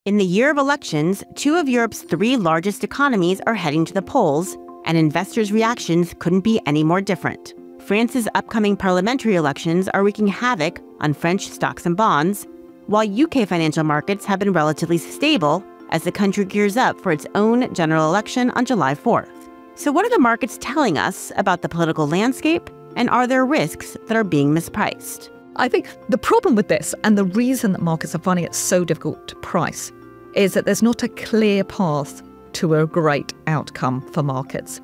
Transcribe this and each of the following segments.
In the year of elections, two of Europe's three largest economies are heading to the polls, and investors' reactions couldn't be any more different. France's upcoming parliamentary elections are wreaking havoc on French stocks and bonds, while UK financial markets have been relatively stable as the country gears up for its own general election on July 4th. So what are the markets telling us about the political landscape, and are there risks that are being mispriced? I think the problem with this, and the reason that markets are finding it so difficult to price, is that there's not a clear path to a great outcome for markets.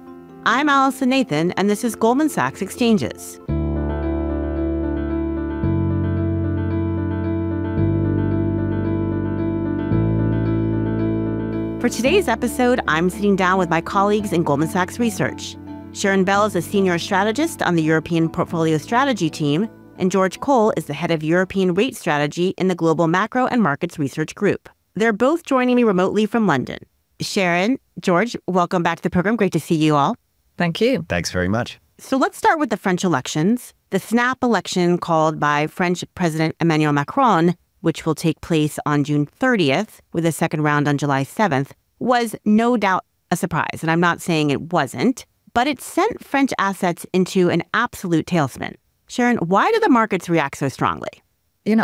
I'm Allison Nathan, and this is Goldman Sachs Exchanges. For today's episode, I'm sitting down with my colleagues in Goldman Sachs Research. Sharon Bell is a senior strategist on the European Portfolio Strategy team, and George Cole is the head of European Rate Strategy in the Global Macro and Markets Research Group. They're both joining me remotely from London. Sharon, George, welcome back to the program. Great to see you all. Thank you. Thanks very much. So let's start with the French elections. The snap election called by French President Emmanuel Macron, which will take place on June 30th, with a second round on July 7th, was no doubt a surprise. And I'm not saying it wasn't, but it sent French assets into an absolute tailspin. Sharon, why do the markets react so strongly?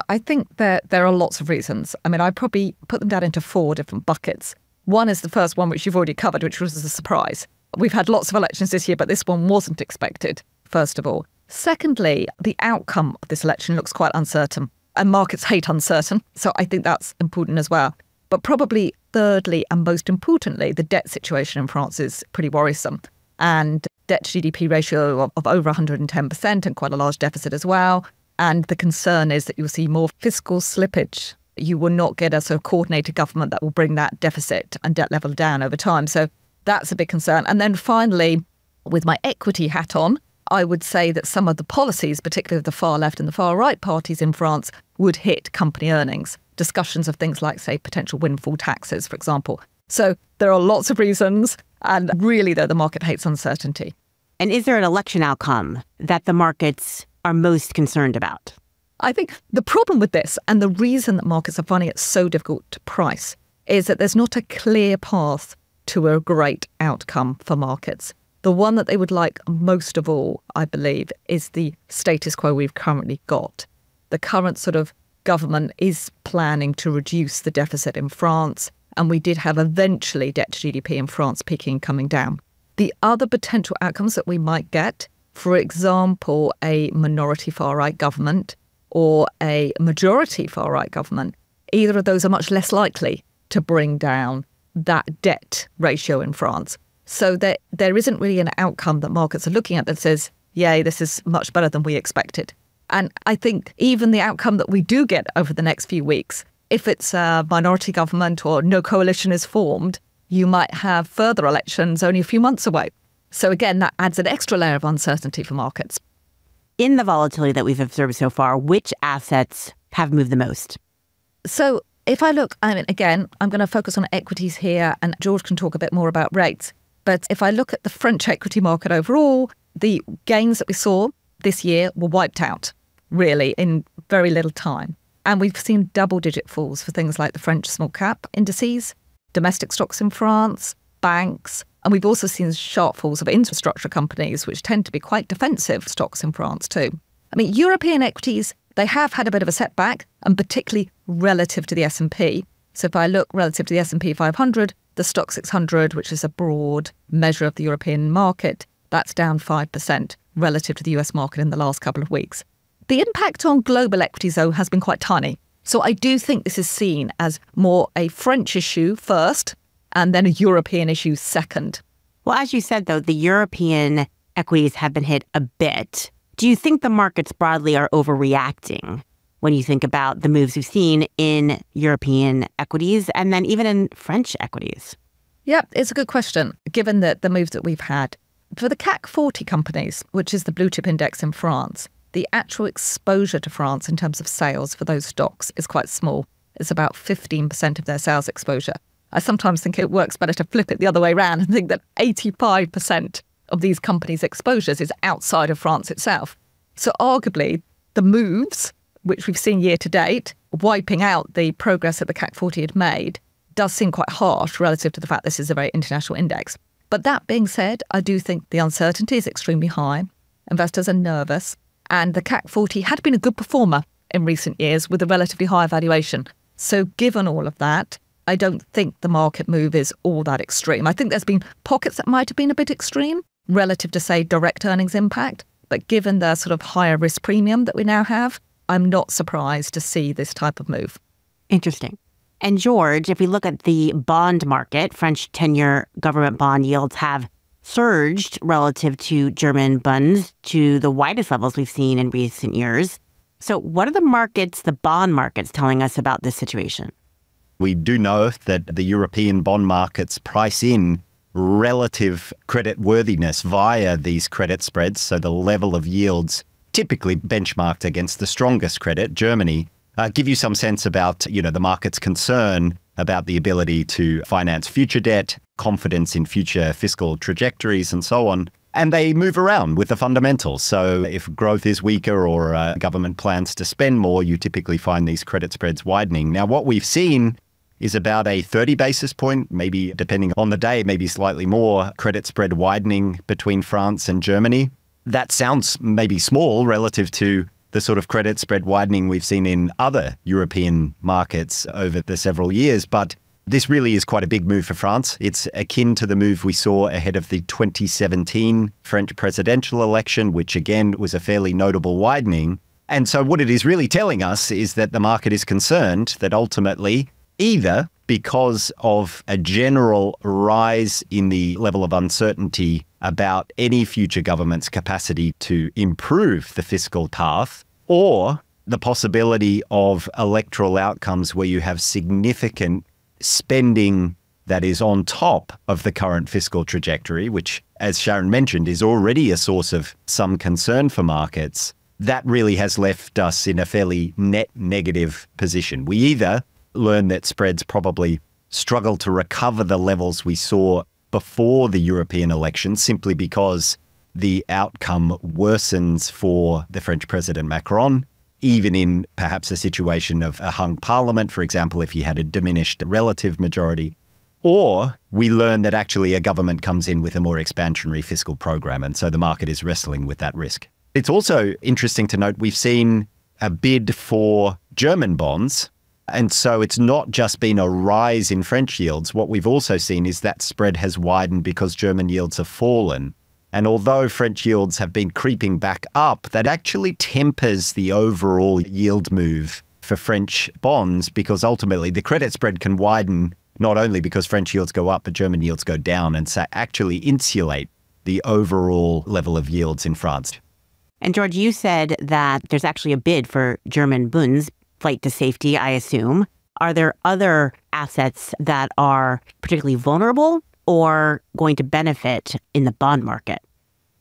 I think that there are lots of reasons. I probably put them down into four different buckets. One is the first one, which you've already covered, which was a surprise. We've had lots of elections this year, but this one wasn't expected, first of all. Secondly, the outcome of this election looks quite uncertain, and markets hate uncertain, so I think that's important as well. But probably thirdly, and most importantly, the debt situation in France is pretty worrisome. And debt to GDP ratio of over 110% and quite a large deficit as well. And the concern is that you'll see more fiscal slippage. You will not get a sort of coordinated government that will bring that deficit and debt level down over time. So that's a big concern. And then finally, with my equity hat on, I would say that some of the policies, particularly of the far left and the far right parties in France, would hit company earnings. Discussions of things like, say, potential windfall taxes, for example. So there are lots of reasons. And really, though, the market hates uncertainty. And is there an election outcome that the markets are most concerned about? I think the problem with this, and the reason that markets are finding it so difficult to price, is that there's not a clear path to a great outcome for markets. The one that they would like most of all, I believe, is the status quo we've currently got. The current sort of government is planning to reduce the deficit in France, and we did have eventually debt to GDP in France peaking and coming down. The other potential outcomes that we might get, for example, a minority far-right government or a majority far-right government, either of those are much less likely to bring down that debt ratio in France. So there isn't really an outcome that markets are looking at that says, yay, this is much better than we expected. And I think even the outcome that we do get over the next few weeks, if it's a minority government or no coalition is formed, you might have further elections only a few months away. So again, that adds an extra layer of uncertainty for markets. In the volatility that we've observed so far, which assets have moved the most? So if I look, again, I'm going to focus on equities here, and George can talk a bit more about rates. But if I look at the French equity market overall, the gains that we saw this year were wiped out, really, in very little time. And we've seen double-digit falls for things like the French small-cap indices, domestic stocks in France, banks, and we've also seen sharp falls of infrastructure companies, which tend to be quite defensive stocks in France too. European equities, they have had a bit of a setback, and particularly relative to the S&P. So if I look relative to the S&P 500, the Stoxx 600, which is a broad measure of the European market, that's down 5% relative to the US market in the last couple of weeks. The impact on global equities, though, has been quite tiny. So I do think this is seen as more a French issue first, and then a European issue second. Well, as you said, though, the European equities have been hit a bit. Do you think the markets broadly are overreacting when you think about the moves we've seen in European equities and then even in French equities? Yeah, it's a good question, given that the moves that we've had. For the CAC 40 companies, which is the blue chip index in France, the actual exposure to France in terms of sales for those stocks is quite small. It's about 15% of their sales exposure. I sometimes think it works better to flip it the other way around and think that 85% of these companies' exposures is outside of France itself. So arguably, the moves, which we've seen year to date, wiping out the progress that the CAC 40 had made, does seem quite harsh relative to the fact this is a very international index. But that being said, I do think the uncertainty is extremely high. Investors are nervous. And the CAC 40 had been a good performer in recent years with a relatively high valuation. So given all of that, I don't think the market move is all that extreme. I think there's been pockets that might have been a bit extreme relative to, say, direct earnings impact. But given the sort of higher risk premium that we now have, I'm not surprised to see this type of move. Interesting. And George, if we look at the bond market, French 10-year government bond yields have surged relative to German bunds to the widest levels we've seen in recent years. So what are the bond markets telling us about this situation? We do know that the European bond markets price in relative credit worthiness via these credit spreads. So the level of yields typically benchmarked against the strongest credit, Germany, give you some sense about, the market's concern about the ability to finance future debt, confidence in future fiscal trajectories, and so on. And they move around with the fundamentals. So if growth is weaker or government plans to spend more, you typically find these credit spreads widening. Now, what we've seen is about a 30 basis point, maybe depending on the day, maybe slightly more, credit spread widening between France and Germany. That sounds maybe small relative to the sort of credit spread widening we've seen in other European markets over the several years, but this really is quite a big move for France. It's akin to the move we saw ahead of the 2017 French presidential election, which again was a fairly notable widening. And so what it is really telling us is that the market is concerned that ultimately, either because of a general rise in the level of uncertainty about any future government's capacity to improve the fiscal path, or the possibility of electoral outcomes where you have significant spending that is on top of the current fiscal trajectory, which, as Sharon mentioned, is already a source of some concern for markets, that really has left us in a fairly net negative position. We either learn that spreads probably struggle to recover the levels we saw before the European elections simply because the outcome worsens for the French President Macron, even in perhaps a situation of a hung parliament, for example, if he had a diminished relative majority. Or we learn that actually a government comes in with a more expansionary fiscal program, and so the market is wrestling with that risk. It's also interesting to note we've seen a bid for German bonds, and so it's not just been a rise in French yields. What we've also seen is that spread has widened because German yields have fallen. And although French yields have been creeping back up, that actually tempers the overall yield move for French bonds because ultimately the credit spread can widen not only because French yields go up, but German yields go down, and so actually insulate the overall level of yields in France. And George, you said that there's actually a bid for German bunds, flight to safety, I assume. Are there other assets that are particularly vulnerable or going to benefit in the bond market?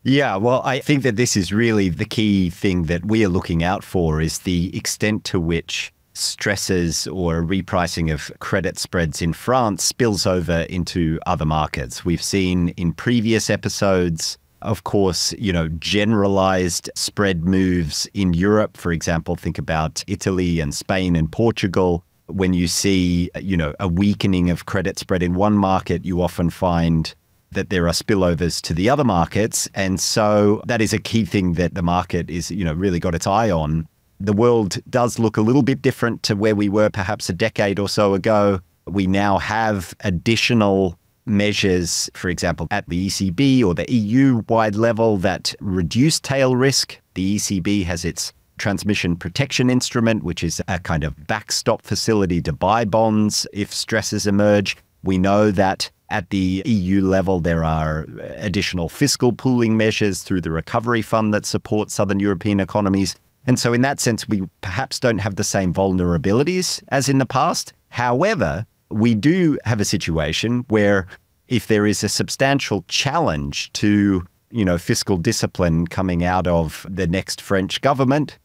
Yeah, well, I think that this is really the key thing that we are looking out for is the extent to which stresses or repricing of credit spreads in France spills over into other markets. We've seen in previous episodes, of course, generalized spread moves in Europe. For example, think about Italy and Spain and Portugal. When you see, a weakening of credit spread in one market, you often find that there are spillovers to the other markets. And so that is a key thing that the market is, really got its eye on. The world does look a little bit different to where we were perhaps a decade or so ago. We now have additional measures, for example, at the ECB or the EU-wide level that reduce tail risk. The ECB has its transmission protection instrument, which is a kind of backstop facility to buy bonds if stresses emerge. We know that at the EU level, there are additional fiscal pooling measures through the recovery fund that support southern European economies. And so in that sense, we perhaps don't have the same vulnerabilities as in the past. However, we do have a situation where if there is a substantial challenge to, fiscal discipline coming out of the next French government,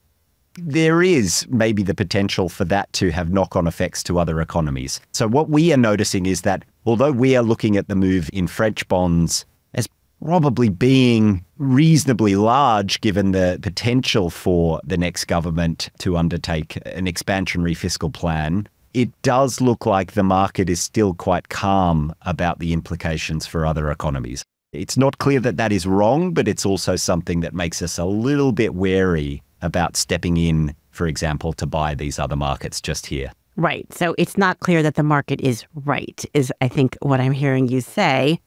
there is maybe the potential for that to have knock-on effects to other economies. So what we are noticing is that although we are looking at the move in French bonds as probably being reasonably large given the potential for the next government to undertake an expansionary fiscal plan, it does look like the market is still quite calm about the implications for other economies. It's not clear that that is wrong, but it's also something that makes us a little bit wary about stepping in, for example, to buy these other markets just here. Right. So it's not clear that the market is right, is I think what I'm hearing you say.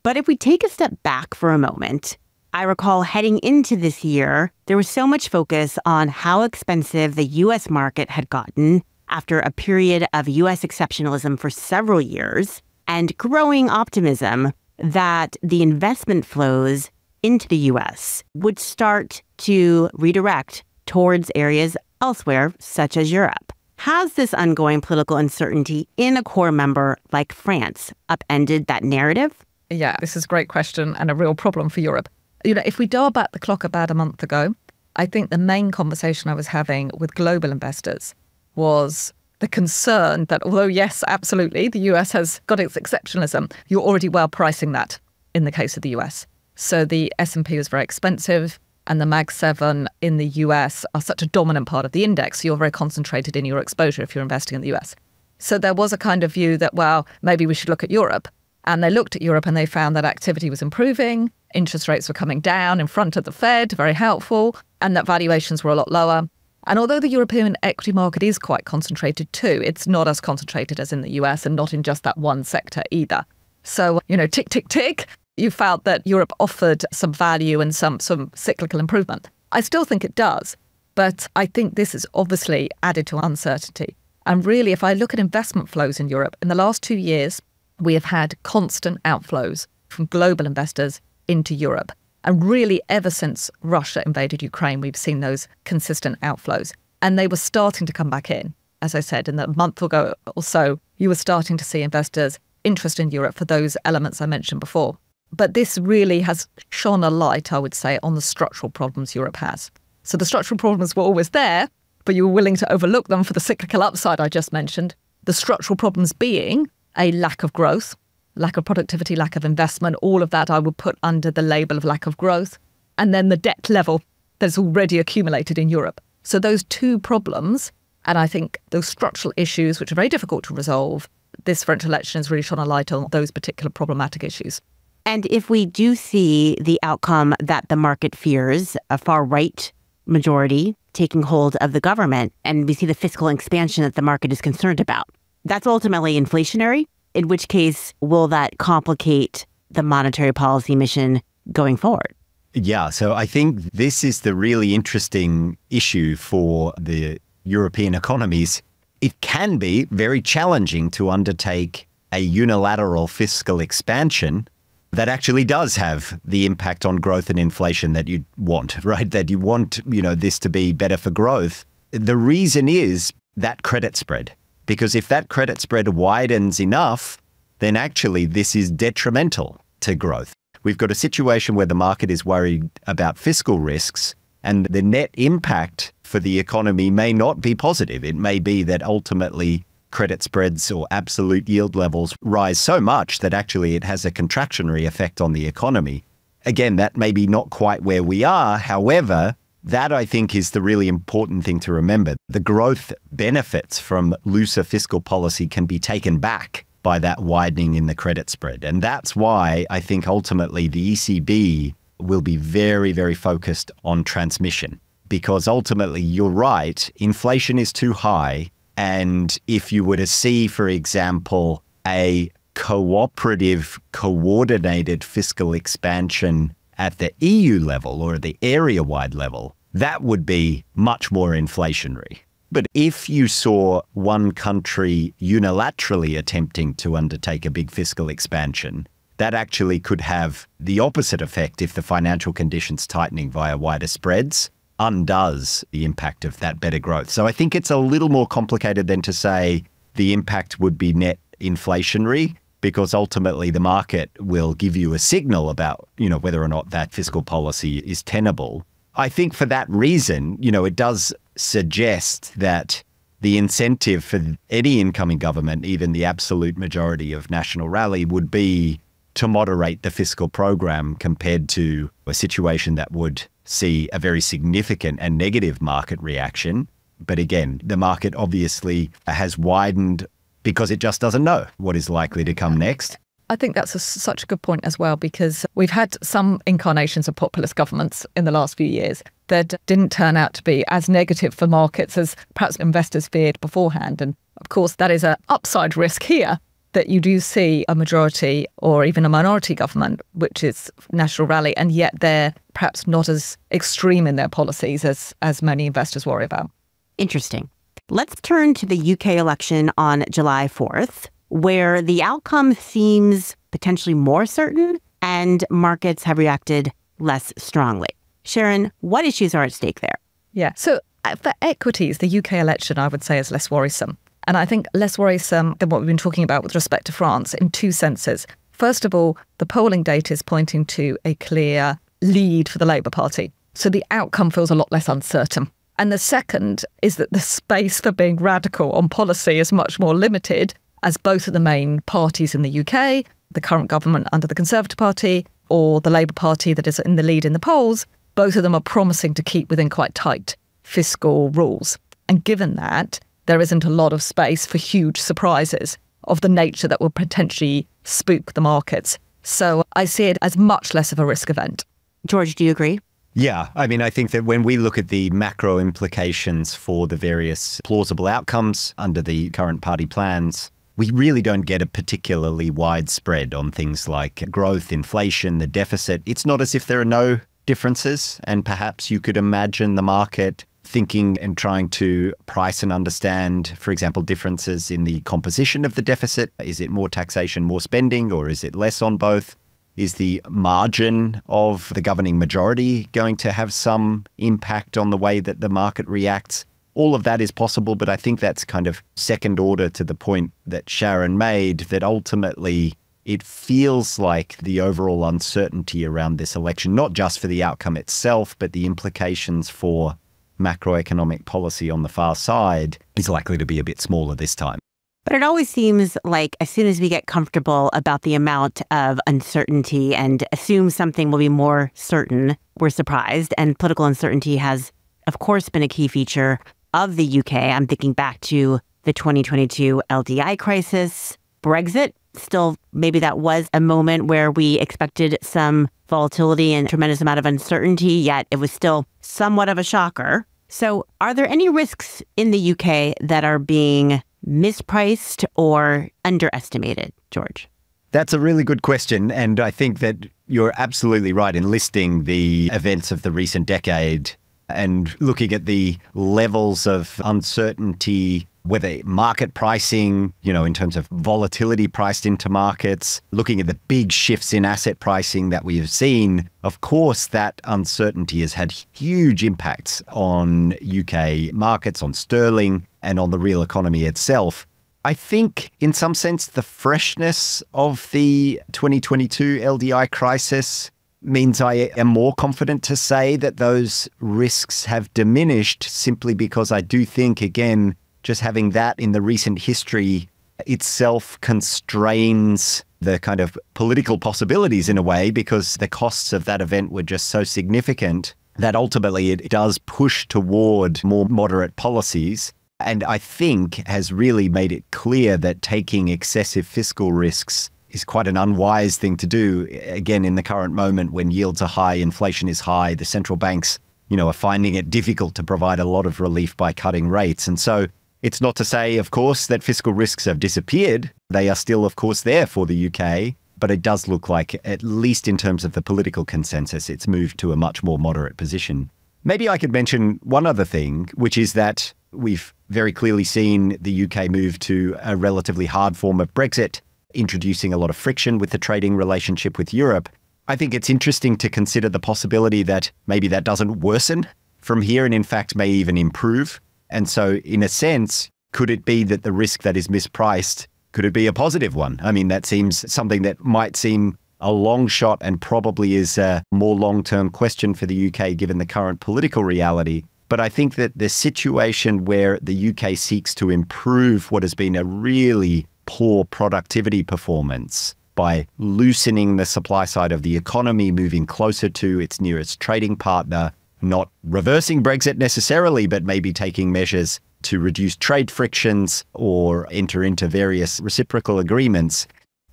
But if we take a step back for a moment, I recall heading into this year, there was so much focus on how expensive the U.S. market had gotten after a period of U.S. exceptionalism for several years and growing optimism that the investment flows into the U.S. would start to redirect towards areas elsewhere, such as Europe. Has this ongoing political uncertainty in a core member like France upended that narrative? Yeah, this is a great question and a real problem for Europe. If we dial back the clock about a month ago, I think the main conversation I was having with global investors was the concern that although, yes, absolutely, the US has got its exceptionalism, you're already well pricing that in the case of the US. So the S&P was very expensive and the Mag 7 in the US are such a dominant part of the index. So you're very concentrated in your exposure if you're investing in the US. So there was a kind of view that, well, maybe we should look at Europe. And they looked at Europe and they found that activity was improving, interest rates were coming down in front of the Fed, very helpful, and that valuations were a lot lower. And although the European equity market is quite concentrated too, it's not as concentrated as in the US and not in just that one sector either. So, tick, tick, tick, you felt that Europe offered some value and some cyclical improvement. I still think it does, but I think this is obviously added to uncertainty. And really, if I look at investment flows in Europe, in the last 2 years, we have had constant outflows from global investors into Europe. And really, ever since Russia invaded Ukraine, we've seen those consistent outflows. And they were starting to come back in. As I said, in the month ago or so, you were starting to see investors interested in Europe for those elements I mentioned before. But this really has shone a light, I would say, on the structural problems Europe has. So the structural problems were always there, but you were willing to overlook them for the cyclical upside I just mentioned. The structural problems being a lack of growth, lack of productivity, lack of investment, all of that I would put under the label of lack of growth. And then the debt level that's already accumulated in Europe. So those two problems, and I think those structural issues, which are very difficult to resolve, this French election has really shone a light on those particular problematic issues. And if we do see the outcome that the market fears, a far-right majority taking hold of the government, and we see the fiscal expansion that the market is concerned about, that's ultimately inflationary, in which case will that complicate the monetary policy mission going forward? Yeah, so I think this is the really interesting issue for the European economies. It can be very challenging to undertake a unilateral fiscal expansion that actually does have the impact on growth and inflation that you want, right? That you want, this to be better for growth. The reason is that credit spread. Because if that credit spread widens enough, then actually this is detrimental to growth. We've got a situation where the market is worried about fiscal risks, and the net impact for the economy may not be positive. It may be that ultimately credit spreads or absolute yield levels rise so much that actually it has a contractionary effect on the economy. Again, that may be not quite where we are. However, that, I think, is the really important thing to remember. The growth benefits from looser fiscal policy can be taken back by that widening in the credit spread. And that's why I think ultimately the ECB will be very, very focused on transmission. Because ultimately, you're right, inflation is too high. And if you were to see, for example, a cooperative, coordinated fiscal expansion at the EU level or the area-wide level, that would be much more inflationary. But if you saw one country unilaterally attempting to undertake a big fiscal expansion, that actually could have the opposite effect if the financial conditions tightening via wider spreads undoes the impact of that better growth. So I think it's a little more complicated than to say the impact would be net inflationary, because ultimately the market will give you a signal about, whether or not that fiscal policy is tenable. I think for that reason, it does suggest that the incentive for any incoming government, even the absolute majority of National Rally, would be to moderate the fiscal program compared to a situation that would see a very significant and negative market reaction. But again, the market obviously has widened because it just doesn't know what is likely to come next. I think that's such a good point as well, because we've had some incarnations of populist governments in the last few years that didn't turn out to be as negative for markets as perhaps investors feared beforehand. And of course, that is an upside risk here, that you do see a majority or even a minority government, which is National Rally, and yet they're perhaps not as extreme in their policies as many investors worry about. Interesting. Let's turn to the UK election on July 4th, where the outcome seems potentially more certain and markets have reacted less strongly. Sharon, what issues are at stake there? Yeah. So for equities, the UK election, I would say, is less worrisome. And I think less worrisome than what we've been talking about with respect to France in two senses. First of all, the polling data is pointing to a clear lead for the Labour Party. So the outcome feels a lot less uncertain. And the second is that the space for being radical on policy is much more limited, as both of the main parties in the UK, the current government under the Conservative Party or the Labour Party that is in the lead in the polls, both of them are promising to keep within quite tight fiscal rules. And given that, there isn't a lot of space for huge surprises of the nature that will potentially spook the markets. So I see it as much less of a risk event. George, do you agree? Yeah, I mean, I think that when we look at the macro implications for the various plausible outcomes under the current party plans, we really don't get a particularly wide spread on things like growth, inflation, the deficit. It's not as if there are no differences, and perhaps you could imagine the market thinking and trying to price and understand, for example, differences in the composition of the deficit. Is it more taxation, more spending, or is it less on both? Is the margin of the governing majority going to have some impact on the way that the market reacts? All of that is possible, but I think that's kind of second order to the point that Sharon made, that ultimately it feels like the overall uncertainty around this election, not just for the outcome itself, but the implications for macroeconomic policy on the far side, is likely to be a bit smaller this time. But it always seems like as soon as we get comfortable about the amount of uncertainty and assume something will be more certain, we're surprised. And political uncertainty has, of course, been a key feature of the UK. I'm thinking back to the 2022 LDI crisis, Brexit. Still, maybe that was a moment where we expected some volatility and tremendous amount of uncertainty, yet it was still somewhat of a shocker. So are there any risks in the UK that are being mispriced or underestimated, George? That's a really good question. And I think that you're absolutely right in listing the events of the recent decade and looking at the levels of uncertainty, whether market pricing, in terms of volatility priced into markets, looking at the big shifts in asset pricing that we have seen. Of course, that uncertainty has had huge impacts on UK markets, on sterling, and on the real economy itself. I think, in some sense, the freshness of the 2022 LDI crisis means I am more confident to say that those risks have diminished, simply because I do think, again, just having that in the recent history itself constrains the kind of political possibilities in a way, because the costs of that event were just so significant that ultimately it does push toward more moderate policies. And I think has really made it clear that taking excessive fiscal risks is quite an unwise thing to do. Again, in the current moment when yields are high, inflation is high, the central banks, are finding it difficult to provide a lot of relief by cutting rates. And so it's not to say, of course, that fiscal risks have disappeared. They are still, of course, there for the UK. But it does look like, at least in terms of the political consensus, it's moved to a much more moderate position. Maybe I could mention one other thing, which is that we've very clearly seen the UK move to a relatively hard form of Brexit, introducing a lot of friction with the trading relationship with Europe. I think it's interesting to consider the possibility that maybe that doesn't worsen from here and in fact may even improve. And so in a sense, could it be that the risk that is mispriced, could it be a positive one? I mean, that seems something that might seem a long shot and probably is a more long-term question for the UK given the current political reality. But I think that the situation where the UK seeks to improve what has been a really poor productivity performance by loosening the supply side of the economy, moving closer to its nearest trading partner, not reversing Brexit necessarily, but maybe taking measures to reduce trade frictions or enter into various reciprocal agreements.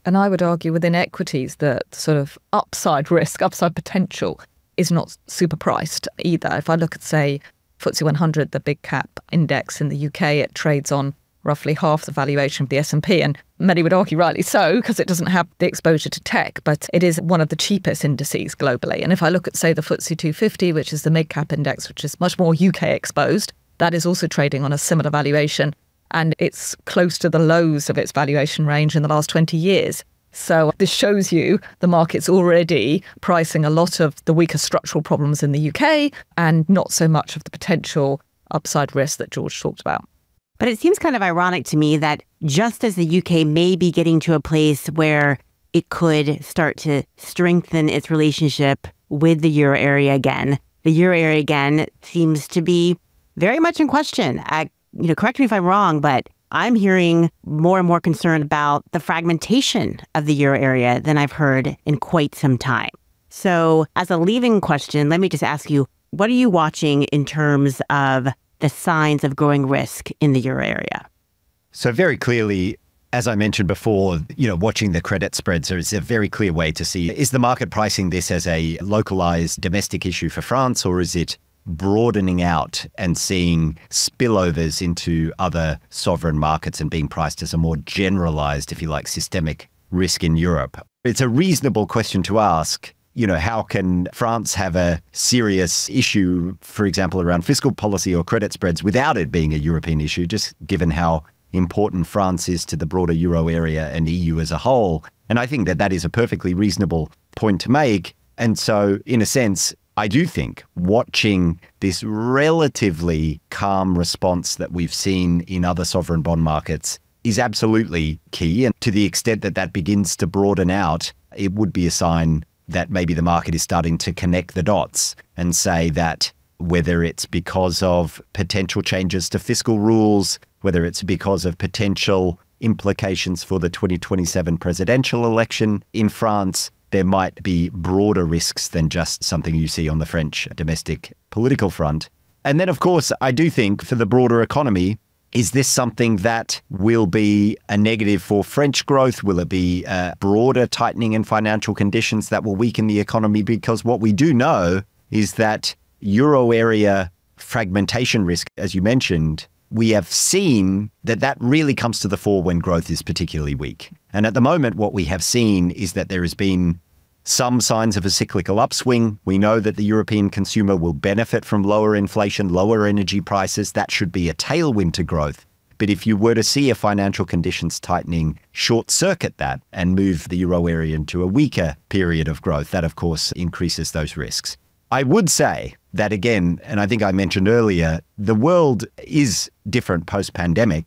And I would argue within equities that sort of upside risk, upside potential is not super priced either. If I look at, say, FTSE 100, the big cap index in the UK, it trades on roughly half the valuation of the S&P. And many would argue rightly so, because it doesn't have the exposure to tech, but it is one of the cheapest indices globally. And if I look at, say, the FTSE 250, which is the mid-cap index, which is much more UK exposed, that is also trading on a similar valuation. And it's close to the lows of its valuation range in the last 20 years. So this shows you the market's already pricing a lot of the weaker structural problems in the UK and not so much of the potential upside risk that George talked about. But it seems kind of ironic to me that just as the UK may be getting to a place where it could start to strengthen its relationship with the euro area again, the euro area again seems to be very much in question. Correct me if I'm wrong, but I'm hearing more and more concern about the fragmentation of the euro area than I've heard in quite some time. So as a leaving question, let me just ask you, what are you watching in terms of the signs of growing risk in the euro area? So very clearly, as I mentioned before, watching the credit spreads is a very clear way to see, is the market pricing this as a localized domestic issue for France, or is it broadening out and seeing spillovers into other sovereign markets and being priced as a more generalized, if you like, systemic risk in Europe? It's a reasonable question to ask. How can France have a serious issue, for example, around fiscal policy or credit spreads without it being a European issue, just given how important France is to the broader euro area and EU as a whole? And I think that is a perfectly reasonable point to make. And so, in a sense, I do think watching this relatively calm response that we've seen in other sovereign bond markets is absolutely key. And to the extent that that begins to broaden out, it would be a sign that maybe the market is starting to connect the dots and say that whether it's because of potential changes to fiscal rules, whether it's because of potential implications for the 2027 presidential election in France, there might be broader risks than just something you see on the French domestic political front. And then, of course, I do think for the broader economy, is this something that will be a negative for French growth? Will it be a broader tightening in financial conditions that will weaken the economy? Because what we do know is that euro area fragmentation risk, as you mentioned, we have seen that really comes to the fore when growth is particularly weak. And at the moment, what we have seen is that there has been some signs of a cyclical upswing. We know that the European consumer will benefit from lower inflation, lower energy prices. That should be a tailwind to growth. But if you were to see a financial conditions tightening short-circuit that and move the euro area into a weaker period of growth, that, of course, increases those risks. I would say that, again, and I think I mentioned earlier, the world is different post-pandemic.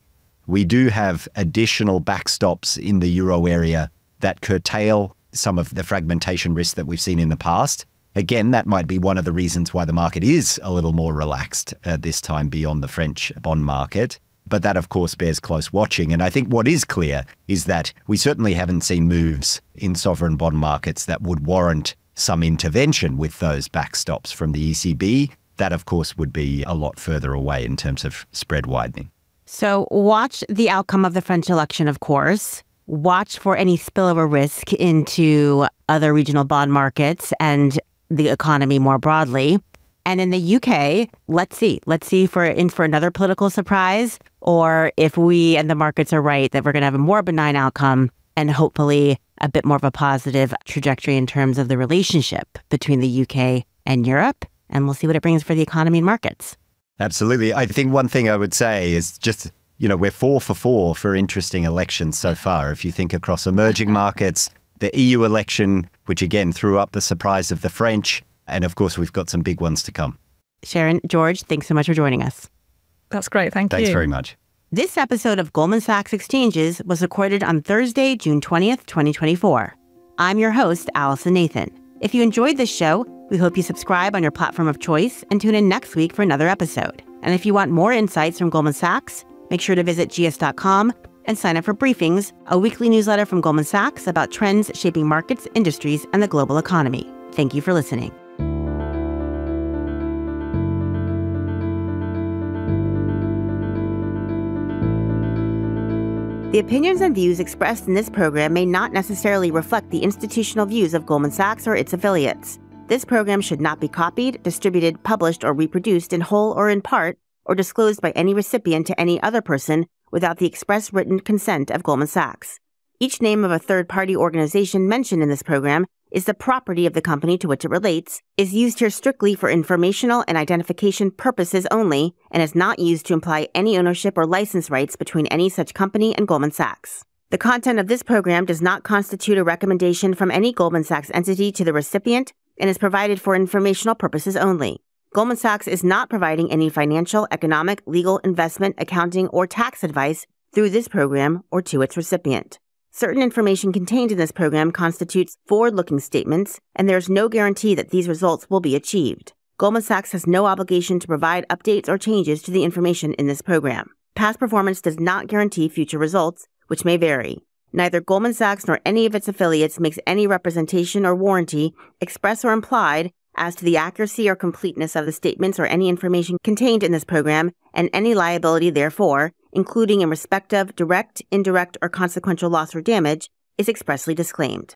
We do have additional backstops in the euro area that curtail some of the fragmentation risks that we've seen in the past. Again, that might be one of the reasons why the market is a little more relaxed at this time beyond the French bond market. But that, of course, bears close watching. And I think what is clear is that we certainly haven't seen moves in sovereign bond markets that would warrant some intervention with those backstops from the ECB. That, of course, would be a lot further away in terms of spread widening. So watch the outcome of the French election, of course. Watch for any spillover risk into other regional bond markets and the economy more broadly. And in the UK, let's see if we're in for another political surprise, or if we and the markets are right that we're going to have a more benign outcome and hopefully a bit more of a positive trajectory in terms of the relationship between the UK and Europe. And we'll see what it brings for the economy and markets. Absolutely. I think one thing I would say is just, we're 4 for 4 for interesting elections so far. If you think across emerging markets, the EU election, which again threw up the surprise of the French, and of course, we've got some big ones to come. Sharon, George, thanks so much for joining us. That's great. Thanks very much. This episode of Goldman Sachs Exchanges was recorded on Thursday, June 20th, 2024. I'm your host, Allison Nathan. If you enjoyed this show, we hope you subscribe on your platform of choice and tune in next week for another episode. And if you want more insights from Goldman Sachs, make sure to visit gs.com and sign up for Briefings, a weekly newsletter from Goldman Sachs about trends shaping markets, industries, and the global economy. Thank you for listening. The opinions and views expressed in this program may not necessarily reflect the institutional views of Goldman Sachs or its affiliates. This program should not be copied, distributed, published, or reproduced in whole or in part, or disclosed by any recipient to any other person without the express written consent of Goldman Sachs. Each name of a third-party organization mentioned in this program is the property of the company to which it relates, is used here strictly for informational and identification purposes only, and is not used to imply any ownership or license rights between any such company and Goldman Sachs. The content of this program does not constitute a recommendation from any Goldman Sachs entity to the recipient and is provided for informational purposes only. Goldman Sachs is not providing any financial, economic, legal, investment, accounting, or tax advice through this program or to its recipient. Certain information contained in this program constitutes forward-looking statements, and there is no guarantee that these results will be achieved. Goldman Sachs has no obligation to provide updates or changes to the information in this program. Past performance does not guarantee future results, which may vary. Neither Goldman Sachs nor any of its affiliates makes any representation or warranty, express or implied, as to the accuracy or completeness of the statements or any information contained in this program, and any liability therefore, including in respect of direct, indirect, or consequential loss or damage, is expressly disclaimed.